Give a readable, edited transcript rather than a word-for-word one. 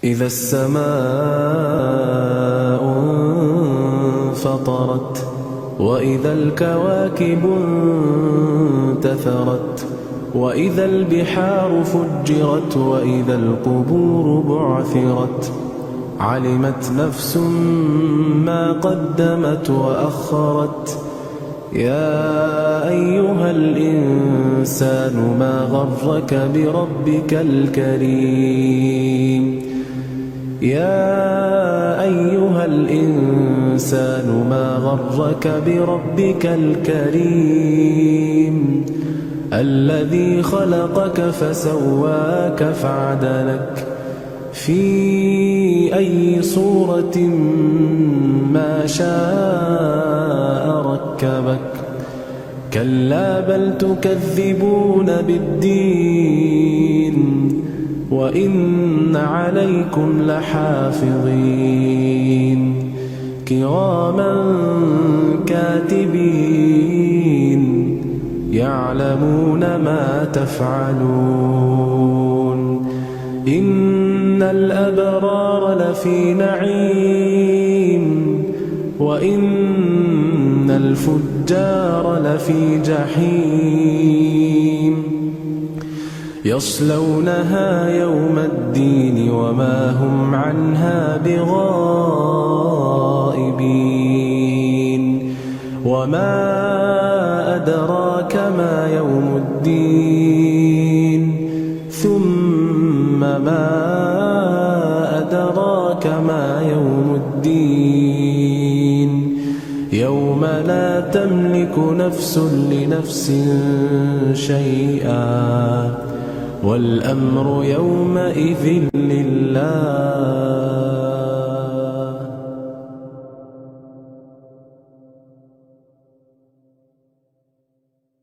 إذا السماء انفطرت وإذا الكواكب انتثرت وإذا البحار فجرت وإذا القبور بعثرت علمت نفس ما قدمت وأخرت يا أيها الإنسان ما غرك بربك الكريم يا أيها الإنسان ما غرك بربك الكريم الذي خلقك فسواك فعدلك في أي صورة ما شاء ركبك كلا بل تكذبون بالدين وإن عليكم لحافظين كراما كاتبين يعلمون ما تفعلون إن الأبرار لفي نعيم وإن الفجار لفي جحيم يصلونها يوم الدين وما هم عنها بغائبين وما أدراك ما يوم الدين ثم ما أدراك ما يوم الدين يوم لا تملك نفس لنفس شيئا والأمر يومئذ لله